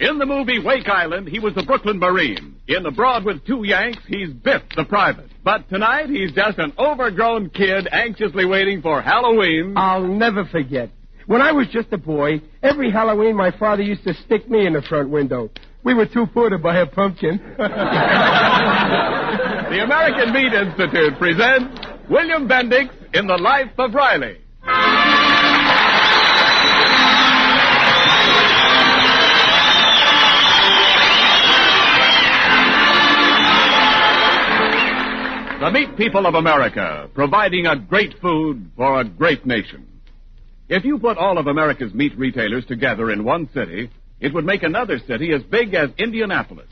In the movie Wake Island, he was the Brooklyn Marine. In Abroad with Two Yanks, he's Biff the private. But tonight, he's just an overgrown kid anxiously waiting for Halloween. I'll never forget. When I was just a boy, every Halloween my father used to stick me in the front window. We were too poor to buy a pumpkin. The American Meat Institute presents William Bendix in The Life of Riley. The meat people of America, providing a great food for a great nation. If you put all of America's meat retailers together in one city, it would make another city as big as Indianapolis.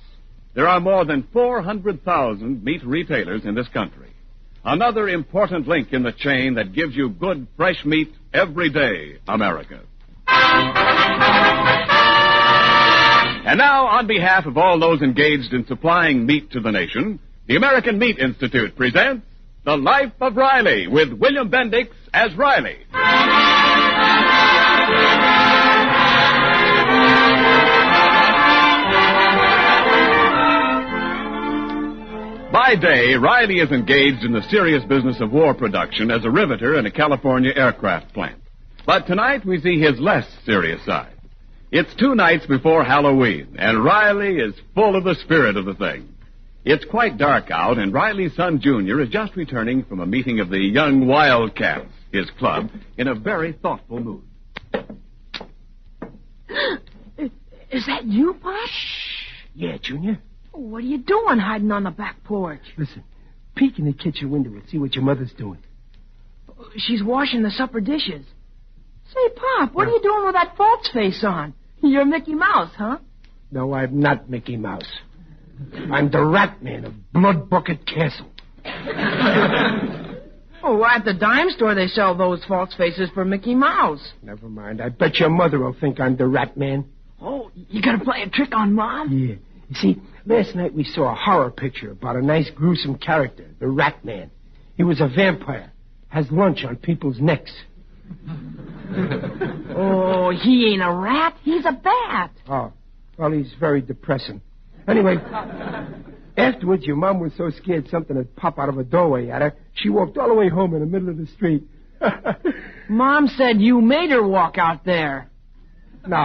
There are more than 400,000 meat retailers in this country. Another important link in the chain that gives you good, fresh meat every day, America. And now, on behalf of all those engaged in supplying meat to the nation, the American Meat Institute presents The Life of Riley with William Bendix as Riley. By day, Riley is engaged in the serious business of war production as a riveter in a California aircraft plant. But tonight we see his less serious side. It's 2 nights before Halloween, and Riley is full of the spirit of the thing. It's quite dark out, and Riley's son, Junior, is just returning from a meeting of the Young Wildcats, his club, in a very thoughtful mood. Is that you, Pop? Shh. Yeah, Junior. What are you doing hiding on the back porch? Listen, peek in the kitchen window and see what your mother's doing. She's washing the supper dishes. Say, Pop, what are you doing with that false face on? You're Mickey Mouse, huh? No, I'm not Mickey Mouse. I'm the Rat Man of Blood Bucket Castle. Oh, at the dime store they sell those false faces for Mickey Mouse. Never mind. I bet your mother will think I'm the Rat Man. Oh, you gonna play a trick on Mom? Yeah. You see, last night we saw a horror picture about a nice gruesome character, the Rat Man. He was a vampire, has lunch on people's necks. Oh, he ain't a rat. He's a bat. Oh, well, he's very depressing. Anyway, afterwards, your mom was so scared something would pop out of a doorway at her, she walked all the way home in the middle of the street. Mom said you made her walk out there. No,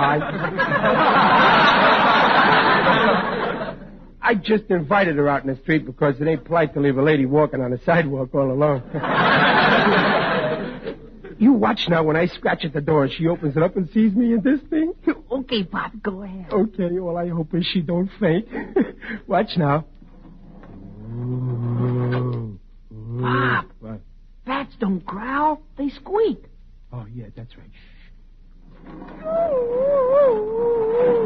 I just invited her out in the street because it ain't polite to leave a lady walking on the sidewalk all alone. You watch now when I scratch at the door and she opens it up and sees me in this thing. Okay, Pop, go ahead. Okay, all I hope is she don't faint. Watch now. Pop, what? Bats don't growl, they squeak. Oh, yeah, that's right.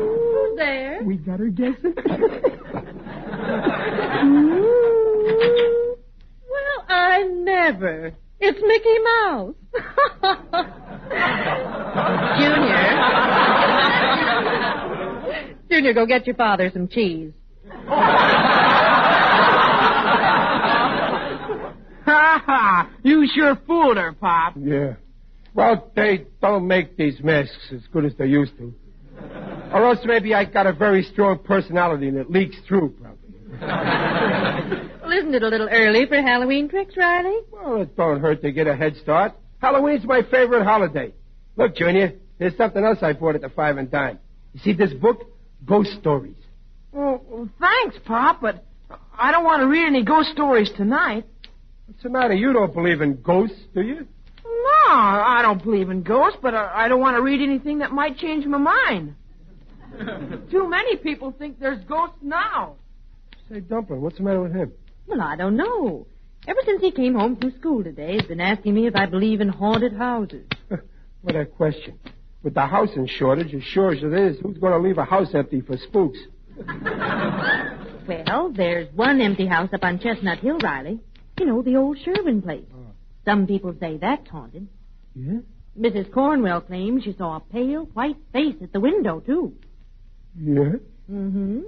Who's there? We got her guessing. Well, I never. It's Mickey Mouse. Junior, go get your father some cheese. Ha ha! You sure fooled her, Pop. Yeah. Well, they don't make these masks as good as they used to. Or else maybe I got a very strong personality and it leaks through, probably. Well, isn't it a little early for Halloween tricks, Riley? Well, it don't hurt to get a head start. Halloween's my favorite holiday. Look, Junior, there's something else I bought at the 5 and Dime. You see this book? Ghost Stories. Well, thanks, Pop, but I don't want to read any ghost stories tonight. What's the matter? You don't believe in ghosts, do you? No, I don't believe in ghosts, but I don't want to read anything that might change my mind. Too many people think there's ghosts now. Say, Dumpling, what's the matter with him? Well, I don't know. Ever since he came home from school today, he's been asking me if I believe in haunted houses. What a question. With the housing shortage, as sure as it is, who's going to leave a house empty for spooks? Well, there's one empty house up on Chestnut Hill, Riley. You know, the old Sherwin place. Oh. Some people say that's haunted. Yeah? Mrs. Cornwell claims she saw a pale, white face at the window, too. Yeah? Mm-hmm.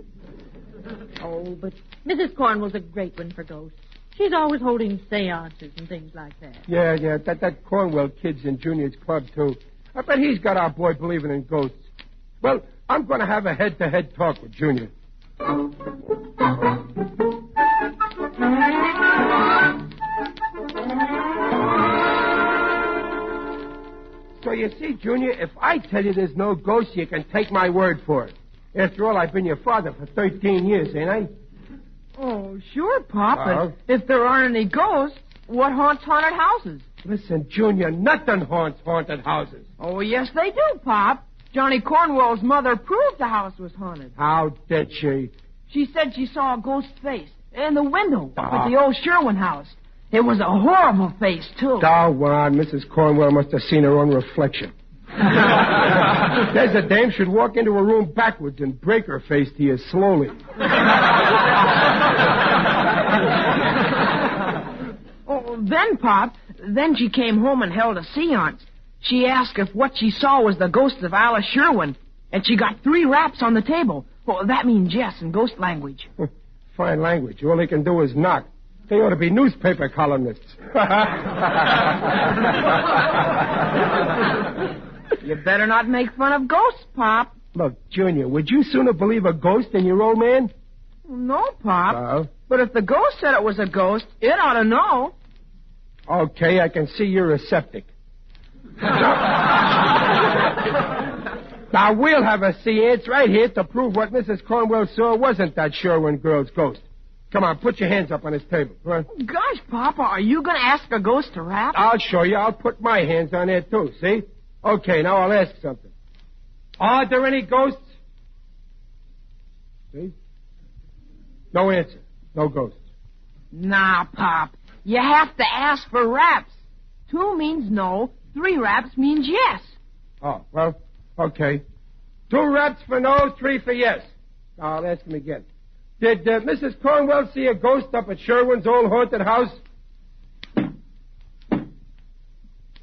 Oh, but Mrs. Cornwell's a great one for ghosts. She's always holding seances and things like that. Yeah, that Cornwell kid's in Junior's club, too. I bet he's got our boy believing in ghosts. Well, I'm going to have a head-to-head talk with Junior. So you see, Junior, if I tell you there's no ghost, you can take my word for it. After all, I've been your father for 13 years, ain't I? Oh, sure, Pop. But if there aren't any ghosts, what haunts haunted houses? Listen, Junior, nothing haunts haunted houses. Oh, yes, they do, Pop. Johnny Cornwell's mother proved the house was haunted. How did she? She said she saw a ghost face in the window at the old Sherwin house. It was a horrible face, too. Darn, Mrs. Cornwell must have seen her own reflection. There's a dame should walk into a room backwards and break her face to you slowly. Oh, then, Pop, then she came home and held a seance. She asked if what she saw was the ghost of Alice Sherwin, and she got 3 raps on the table. Well, that means yes in ghost language. Fine language. All they can do is knock. They ought to be newspaper columnists. You better not make fun of ghosts, Pop. Look, Junior, would you sooner believe a ghost than your old man? No, Pop. But if the ghost said it was a ghost, it ought to know. Okay, I can see you're a septic. Now, we'll have a seance right here to prove what Mrs. Cornwell saw wasn't that Sherwin girl's ghost. Come on, put your hands up on this table. Right? Gosh, Papa, are you going to ask a ghost to rap? I'll show you. I'll put my hands on there, too, see? Okay, now I'll ask something. Are there any ghosts? See? No answer. No ghosts. Nah, Pop. You have to ask for raps. 2 means no. 3 raps means yes. Oh, well, okay. 2 raps for no, 3 for yes. Now, I'll ask him again. Did Mrs. Cornwell see a ghost up at Sherwin's old haunted house?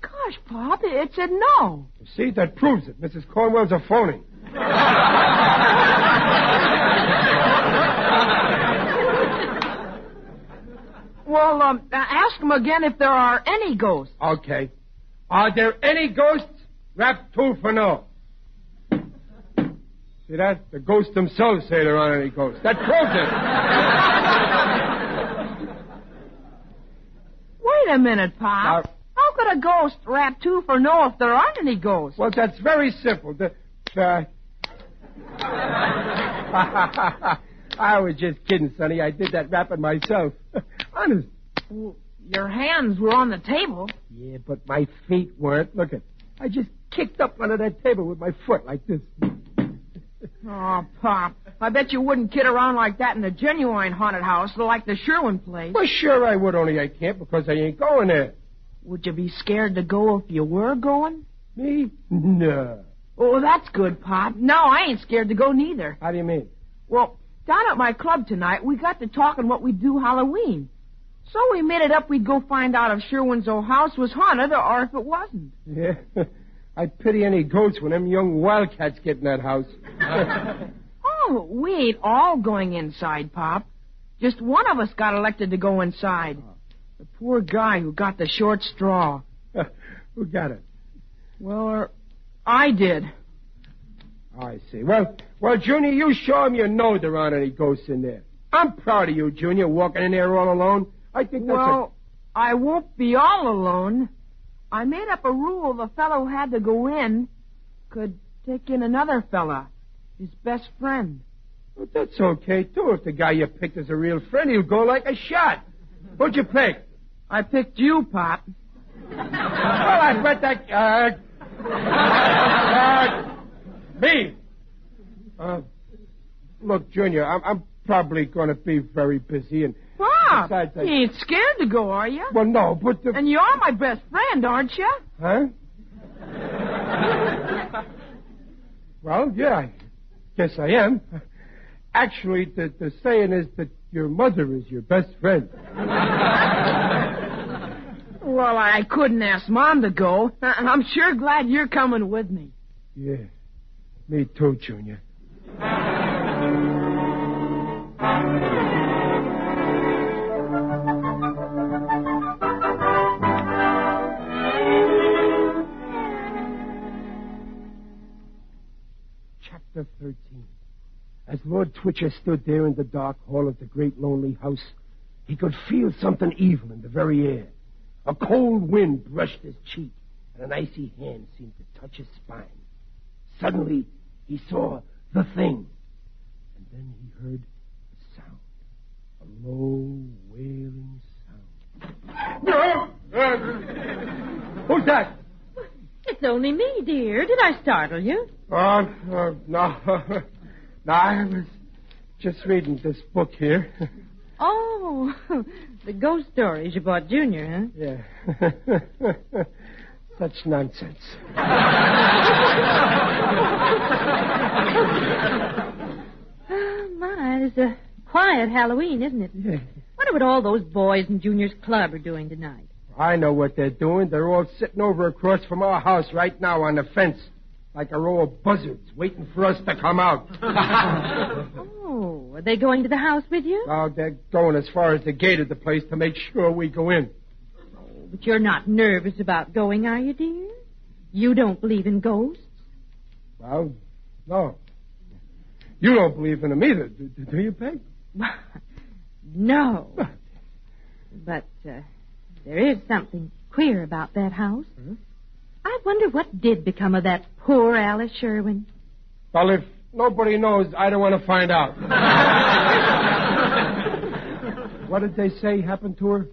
Gosh, Pop, it said no. See, that proves it. Mrs. Cornwell's a phony. Well, ask him again if there are any ghosts. Okay. Are there any ghosts? Rap 2 for no. See that? The ghosts themselves say there aren't any ghosts. That proves it. Wait a minute, Pop. How could a ghost rap 2 for no if there aren't any ghosts? Well, that's very simple. I was just kidding, Sonny. I did that rapping myself. Honest. Well, your hands were on the table. Yeah, but my feet weren't. Look at. I just kicked up under that table with my foot like this. Oh, Pop. I bet you wouldn't kid around like that in a genuine haunted house like the Sherwin place. Well, sure I would, only I can't because I ain't going there. Would you be scared to go if you were going? Me? No. Oh, that's good, Pop. No, I ain't scared to go neither. How do you mean? Well, down at my club tonight, we got to talking what we'd do Halloween. So we made it up we'd go find out if Sherwin's old house was haunted or if it wasn't. Yeah. I'd pity any ghosts when them young wildcats get in that house. Oh, we ain't all going inside, Pop. Just one of us got elected to go inside. The poor guy who got the short straw. Who got it? Well, I did. I see. Well, Junior, you show him you know there aren't any ghosts in there. I'm proud of you, Junior, walking in there all alone. I think that's I won't be all alone. I made up a rule the fellow who had to go in could take in another fella, his best friend. Well, that's okay, too. If the guy you picked is a real friend, he'll go like a shot. Who'd you pick? I picked you, Pop. Well, I bet that... me? Look, Junior, I'm probably going to be very busy and... Pop, besides, you ain't scared to go, are you? Well, no, but... And you're my best friend, aren't you? Huh? Well, yeah, I guess I am. Actually, the saying is that your mother is your best friend. Well, I couldn't ask Mom to go. I'm sure glad you're coming with me. Yeah, me too, Junior. Chapter Lord Twitcher stood there in the dark hall of the great lonely house, he could feel something evil in the very air. A cold wind brushed his cheek, and an icy hand seemed to touch his spine. Suddenly, he saw the thing. And then he heard a sound. A low, wailing sound. Who's that? It's only me, dear. Did I startle you? No. No, I was just reading this book here. Oh, the ghost stories you bought Junior, huh? Yeah. Such nonsense. Oh, my, it's a quiet Halloween, isn't it? Yeah. Wonder what all those boys in Junior's club are doing tonight. I know what they're doing. They're all sitting over across from our house right now on the fence, like a row of buzzards, waiting for us to come out. Oh, are they going to the house with you? Oh, they're going as far as the gate of the place to make sure we go in. Oh, but you're not nervous about going, are you, dear? You don't believe in ghosts? Well, no. You don't believe in them either, do you, Peg? No. But there is something queer about that house. Hmm? I wonder what did become of that poor Alice Sherwin. Well, if nobody knows, I don't want to find out. What did they say happened to her?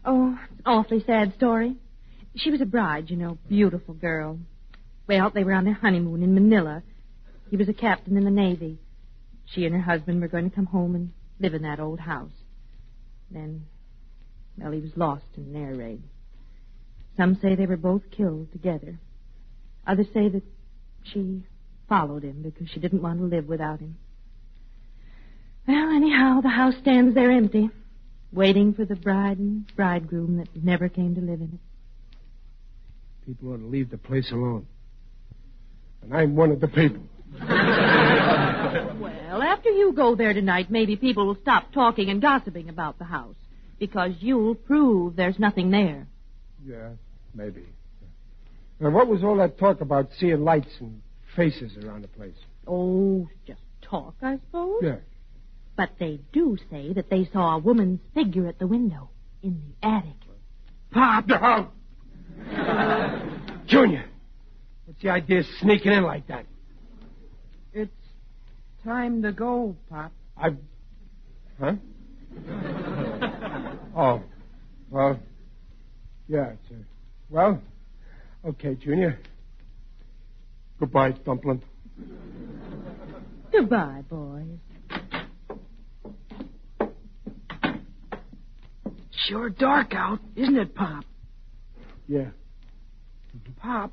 Oh, it's an awfully sad story. She was a bride, you know, beautiful girl. Well, they were on their honeymoon in Manila. He was a captain in the Navy. She and her husband were going to come home and live in that old house. Then, well, he was lost in an air raid. Some say they were both killed together. Others say that she followed him because she didn't want to live without him. Well, anyhow, the house stands there empty, waiting for the bride and bridegroom that never came to live in it. People ought to leave the place alone. And I'm one of the people. Well, after you go there tonight, maybe people will stop talking and gossiping about the house, because you'll prove there's nothing there. Yeah, maybe. And what was all that talk about seeing lights and faces around the place? Oh, just talk, I suppose. Yeah. But they do say that they saw a woman's figure at the window in the attic. Pop! No. Junior, what's the idea of sneaking in like that? It's time to go, Pop. Huh? Oh, well, yeah, it's well, okay, Junior. Goodbye, Dumpling. Goodbye, boys. Sure dark out, isn't it, Pop? Yeah. Pop,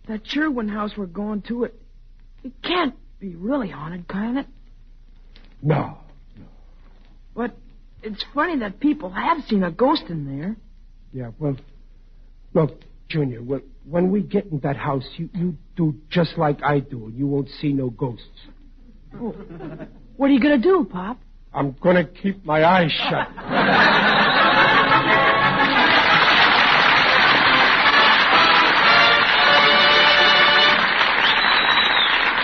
that Sherwin house we're going to, it can't be really haunted, can it? No. But it's funny that people have seen a ghost in there. Yeah, well, look, Junior, when we get in that house, you do just like I do, and you won't see no ghosts. Oh. What are you going to do, Pop? I'm going to keep my eyes shut.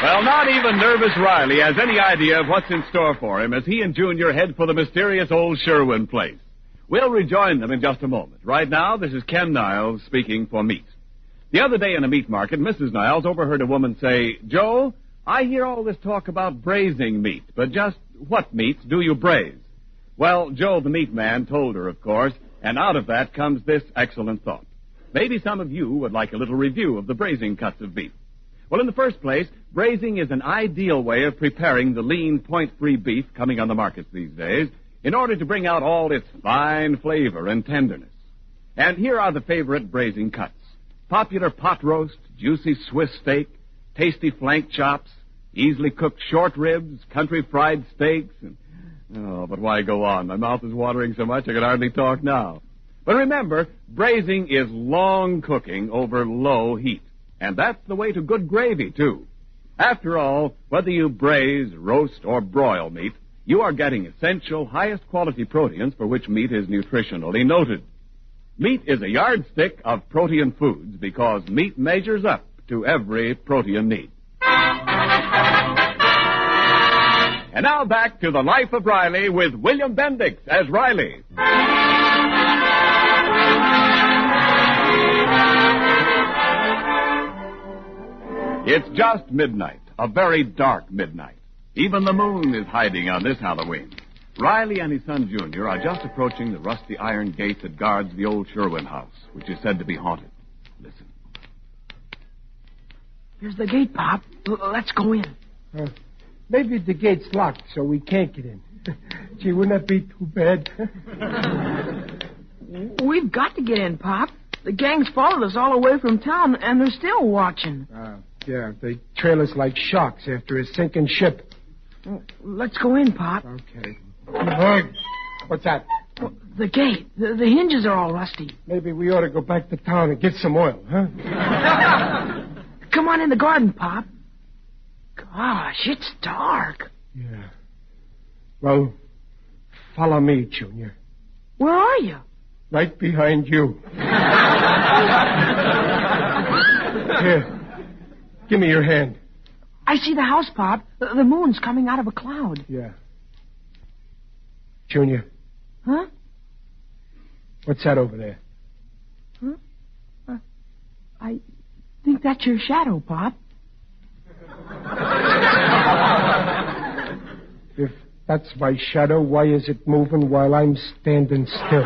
Well, not even nervous Riley has any idea of what's in store for him as he and Junior head for the mysterious old Sherwin place. We'll rejoin them in just a moment. Right now, this is Ken Niles speaking for Meat. The other day in a meat market, Mrs. Niles overheard a woman say, "Joe, I hear all this talk about braising meat, but just what meats do you braise?" Well, Joe the meat man told her, of course, and out of that comes this excellent thought. Maybe some of you would like a little review of the braising cuts of beef. Well, in the first place, braising is an ideal way of preparing the lean, point-free beef coming on the markets these days in order to bring out all its fine flavor and tenderness. And here are the favorite braising cuts: popular pot roast, juicy Swiss steak, tasty flank chops, easily cooked short ribs, country fried steaks, and... Oh, but why go on? My mouth is watering so much I can hardly talk now. But remember, braising is long cooking over low heat. And that's the way to good gravy, too. After all, whether you braise, roast, or broil meat, you are getting essential, highest quality proteins for which meat is nutritionally noted. Meat is a yardstick of protein foods because meat measures up to every protein need. And now back to The Life of Riley with William Bendix as Riley. It's just midnight, a very dark midnight. Even the moon is hiding on this Halloween. Riley and his son Junior are just approaching the rusty iron gate that guards the old Sherwin house, which is said to be haunted. Listen. Here's the gate, Pop. Let's go in. Maybe the gate's locked, so we can't get in. Gee, wouldn't that be too bad? We've got to get in, Pop. The gang's followed us all the way from town, and they're still watching. Yeah, they trail us like sharks after a sinking ship. Let's go in, Pop. Okay. What's that? The gate. The hinges are all rusty. Maybe we ought to go back to town and get some oil, huh? Come on in the garden, Pop. Gosh, it's dark. Yeah. Well, follow me, Junior. Where are you? Right behind you. Here. Give me your hand. I see the house, Pop. The moon's coming out of a cloud. Yeah. Junior. Huh? What's that over there? Huh? I think that's your shadow, Pop. If that's my shadow, why is it moving while I'm standing still?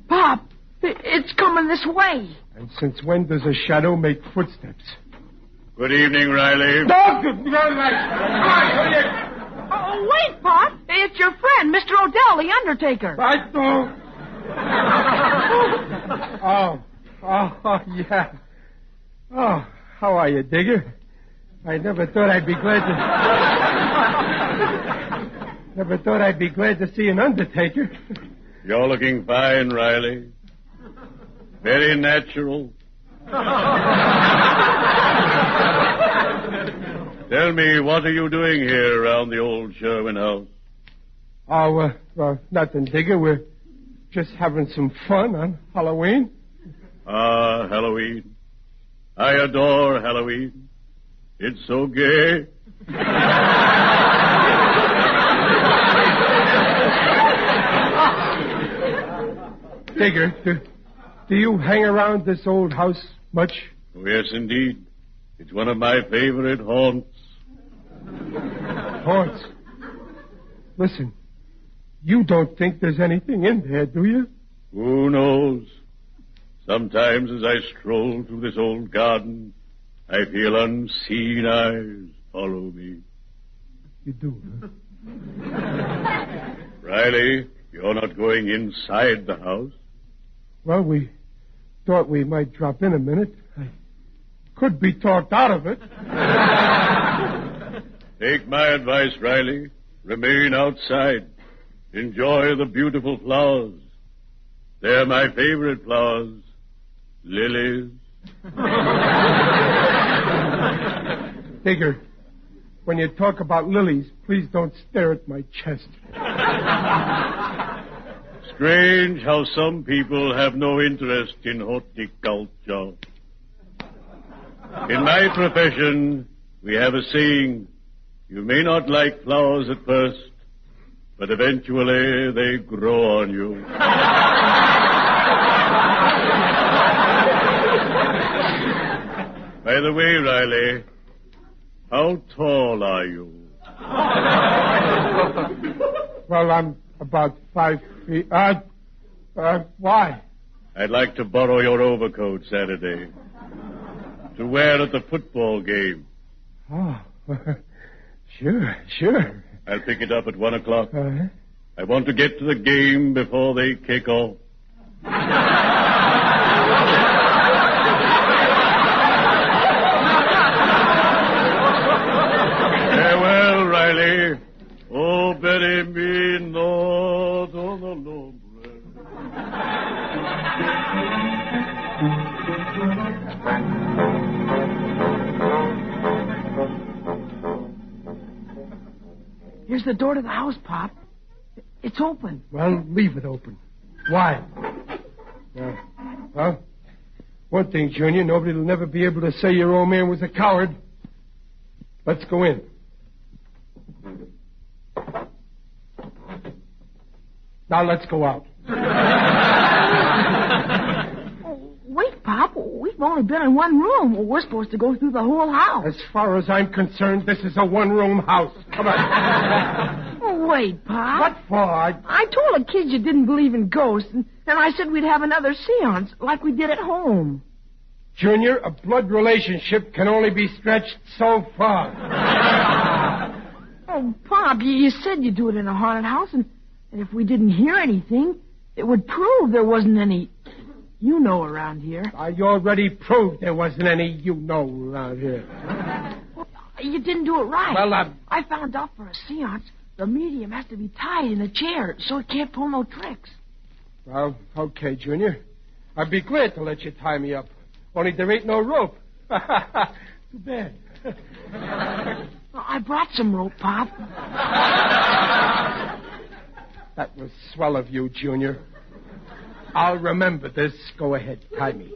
Pop, it's coming this way. And since when does a shadow make footsteps? Good evening, Riley. Oh, wait, Pop. It's your friend, Mr. Odell, the undertaker. I don't. Yeah. Oh, how are you, Digger? I never thought I'd be glad to see an undertaker. You're looking fine, Riley. Very natural. Tell me, what are you doing here around the old Sherwin house? Oh, nothing, Digger. We're just having some fun on Halloween. Ah, Halloween. I adore Halloween. It's so gay. Digger, do you hang around this old house much? Oh, yes, indeed. It's one of my favorite haunts. Haunts? Listen, you don't think there's anything in there, do you? Who knows? Sometimes as I stroll through this old garden, I feel unseen eyes follow me. You do, huh? Riley, you're not going inside the house? Well, we thought we might drop in a minute. I could be talked out of it. Take my advice, Riley. Remain outside. Enjoy the beautiful flowers. They're my favorite flowers. Lilies. Digger, when you talk about lilies, please don't stare at my chest. Strange how some people have no interest in horticulture. In my profession, we have a saying, you may not like flowers at first, but eventually they grow on you. By the way, Riley, how tall are you? Well, I'm about 5 feet. Why? I'd like to borrow your overcoat Saturday to wear at the football game. Oh, sure. I'll pick it up at 1 o'clock. Uh-huh. I want to get to the game before they kick off. Farewell, Riley. Oh, bury me not on the lone Here's the door to the house, Pop. It's open. Well, leave it open. Why? Well, one thing, Junior, nobody will never be able to say your old man was a coward. Let's go in. Now let's go out. Oh, wait, Pop. We've only been in one room. We're supposed to go through the whole house. As far as I'm concerned, this is a one-room house. Come on. Oh, wait, Pop. What for? I told the kids you didn't believe in ghosts, and I said we'd have another seance like we did at home. Junior, a blood relationship can only be stretched so far. Oh, Pop, you said you'd do it in a haunted house, and if we didn't hear anything, it would prove there wasn't any around here. I already proved there wasn't any around here. Well, you didn't do it right. Well, I found out for a seance, the medium has to be tied in a chair so it can't pull no tricks. Well, okay, Junior. I'd be glad to let you tie me up. Only there ain't no rope. Too bad. I brought some rope, Pop. That was swell of you, Junior. I'll remember this. Go ahead, tie me.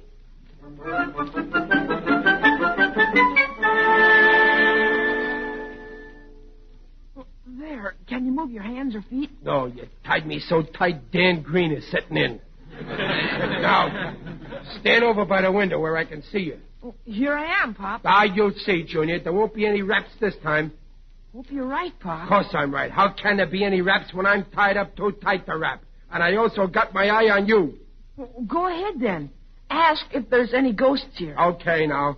There. Can you move your hands or feet? No, you tied me so tight Dan Green is sitting in. Now, stand over by the window where I can see you. Well, here I am, Pop. You'll see, Junior. There won't be any raps this time. Hope you're right, Pop. Of course I'm right. How can there be any raps when I'm tied up too tight to rap? And I also got my eye on you. Well, go ahead, then. Ask if there's any ghosts here. Okay, now.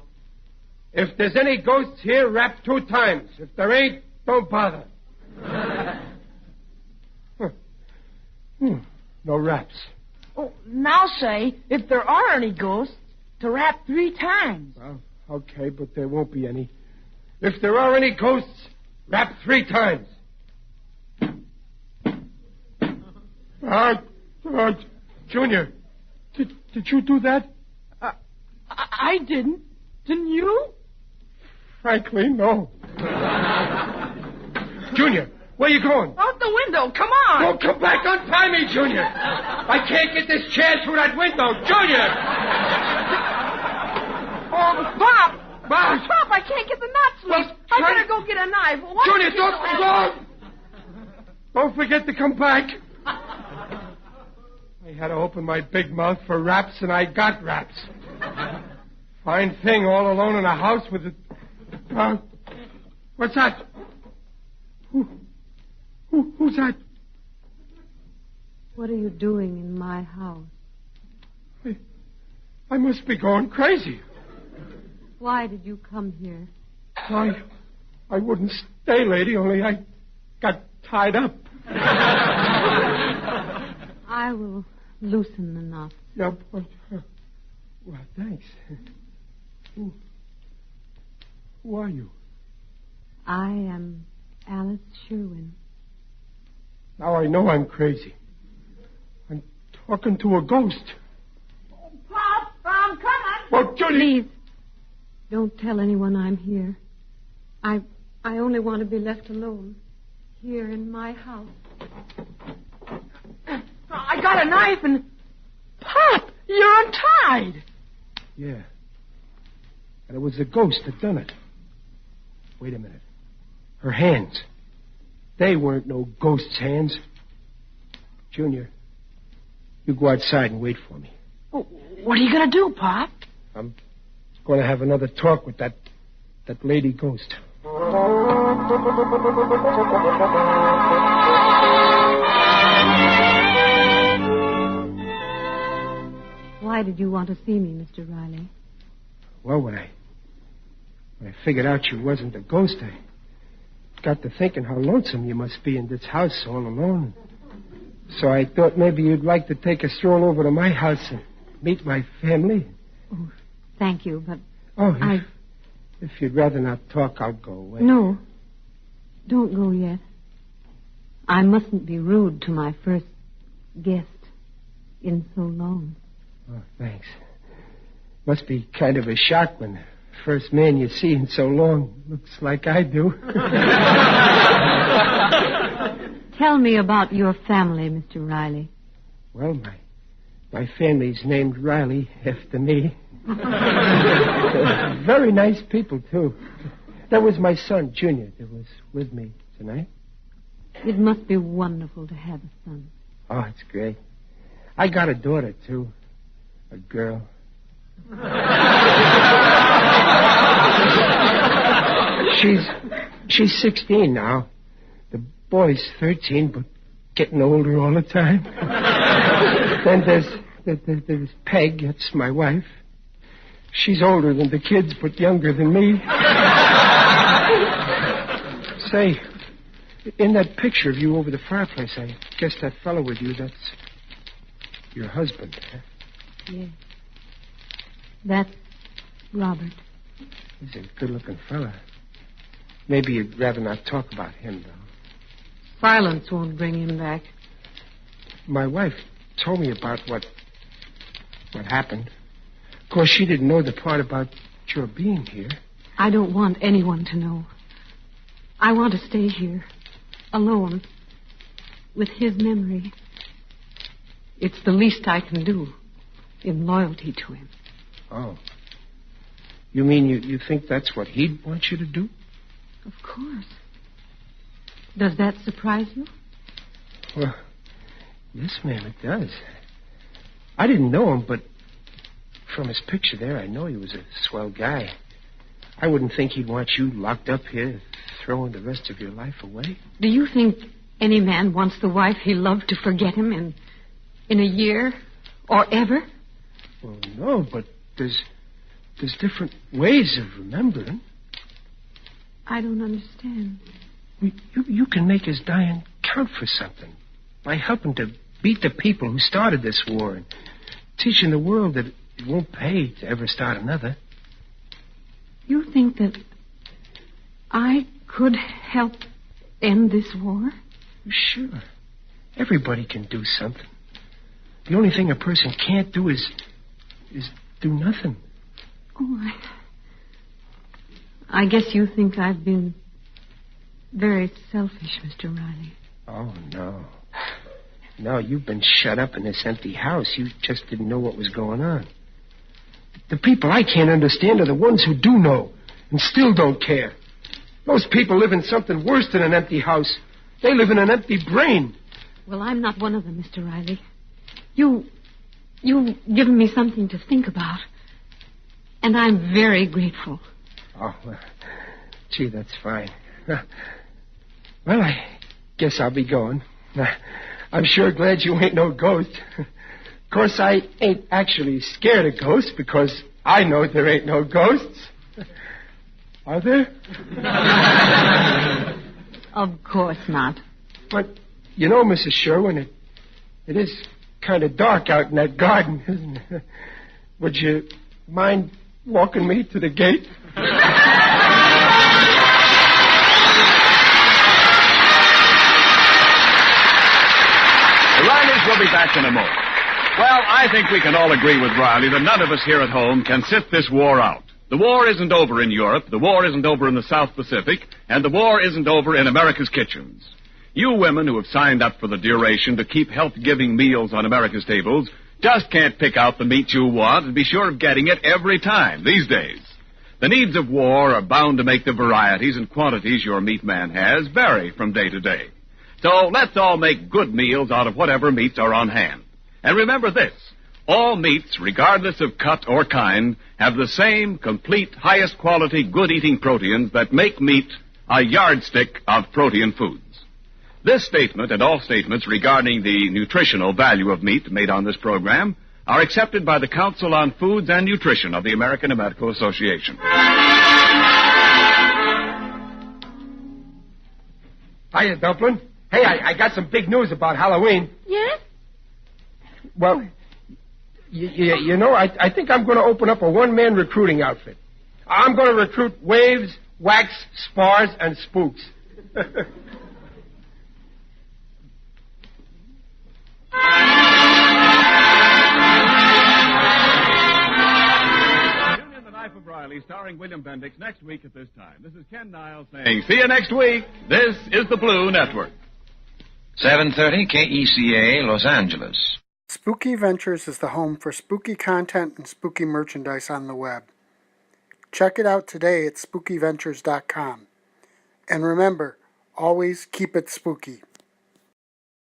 If there's any ghosts here, rap 2 times. If there ain't, don't bother. No raps. Oh, now say, if there are any ghosts, to rap 3 times. Well, okay, but there won't be any. If there are any ghosts, rap 3 times. Junior, did you do that? I didn't. Didn't you? Frankly, no. Junior, where you going? Out the window. Come on. Don't come back. Untie me, Junior. I can't get this chair through that window. Junior! Oh, Pop! Pop, I can't get the nuts loose. I better go get a knife. What Junior, don't forget to come back. I had to open my big mouth for raps, and I got raps. Fine thing, all alone in a house with it. What's that? Who's that? What are you doing in my house? I must be going crazy. Why did you come here? I wouldn't stay, lady, only I got tied up. I will loosen the knot. Yeah, but, well, thanks. Who are you? I am Alice Sherwin. Now I know I'm crazy. I'm talking to a ghost. Pop, I'm coming. Well, Judy... Please, don't tell anyone I'm here. I only want to be left alone. Here in my house. I got a knife and... Pop, you're untied. Yeah. And it was the ghost that done it. Wait a minute. Her hands. They weren't no ghost's hands. Junior, you go outside and wait for me. Well, what are you going to do, Pop? I'm going to have another talk with that lady ghost. Why did you want to see me, Mr. Riley? Well, when I figured out you wasn't a ghost, I got to thinking how lonesome you must be in this house all alone. So I thought maybe you'd like to take a stroll over to my house and meet my family. Oh, thank you, but if you'd rather not talk, I'll go away. No. Don't go yet. I mustn't be rude to my first guest in so long. Oh, thanks. Must be kind of a shock when the first man you see in so long looks like I do. Tell me about your family, Mr. Riley. Well, my family's named Riley after me. Very nice people, too. That was my son, Junior, that was with me tonight. It must be wonderful to have a son. Oh, it's great. I got a daughter, too. A girl. She's 16 now. The boy's 13, but getting older all the time. Then there's Peg, that's my wife. She's older than the kids, but younger than me. Say, in that picture of you over the fireplace, I guess that fellow with you, that's your husband, huh? Yes. That's Robert. He's a good-looking fella. Maybe you'd rather not talk about him, though. Silence won't bring him back. My wife told me about what happened. Of course, she didn't know the part about your being here. I don't want anyone to know. I want to stay here, alone, with his memory. It's the least I can do in loyalty to him. Oh. You mean you think that's what he'd want you to do? Of course. Does that surprise you? Well, yes, ma'am, it does. I didn't know him, but from his picture there, I know he was a swell guy. I wouldn't think he'd want you locked up here, throwing the rest of your life away. Do you think any man wants the wife he loved to forget him in a year or ever? Well, no, but there's different ways of remembering. I don't understand. You can make his dying count for something by helping to beat the people who started this war and teaching the world that it won't pay to ever start another. You think that I could help end this war? Sure. Everybody can do something. The only thing a person can't do is do nothing. Oh, I guess you think I've been very selfish, Mr. Riley. Oh, no. No, you've been shut up in this empty house. You just didn't know what was going on. The people I can't understand are the ones who do know and still don't care. Those people live in something worse than an empty house. They live in an empty brain. Well, I'm not one of them, Mr. Riley. You've given me something to think about. And I'm very grateful. Oh, well, gee, that's fine. Well, I guess I'll be going. I'm sure glad you ain't no ghost. Of course, I ain't actually scared of ghosts because I know there ain't no ghosts. Are there? Of course not. But, you know, Mrs. Sherwin, it is kind of dark out in that garden, isn't it? Would you mind walking me to the gate? The Rileys will be back in a moment. Well, I think we can all agree with Riley that none of us here at home can sit this war out. The war isn't over in Europe, the war isn't over in the South Pacific, and the war isn't over in America's kitchens. You women who have signed up for the duration to keep health-giving meals on America's tables just can't pick out the meat you want and be sure of getting it every time these days. The needs of war are bound to make the varieties and quantities your meat man has vary from day to day. So let's all make good meals out of whatever meats are on hand. And remember this, all meats, regardless of cut or kind, have the same complete, highest quality, good-eating proteins that make meat a yardstick of protein foods. This statement and all statements regarding the nutritional value of meat made on this program are accepted by the Council on Foods and Nutrition of the American Medical Association. Hiya, Dumpling. Hey, I got some big news about Halloween. Yes? Well, you know, I think I'm going to open up a one-man recruiting outfit. I'm going to recruit waves, wax, spars, and spooks. Tune in The Life of Riley, starring William Bendix, next week at this time. This is Ken Niles saying, see you next week. This is the Blue Network. 730 KECA, Los Angeles. Spooky Ventures is the home for spooky content and spooky merchandise on the web. Check it out today at spookyventures.com. And remember, always keep it spooky.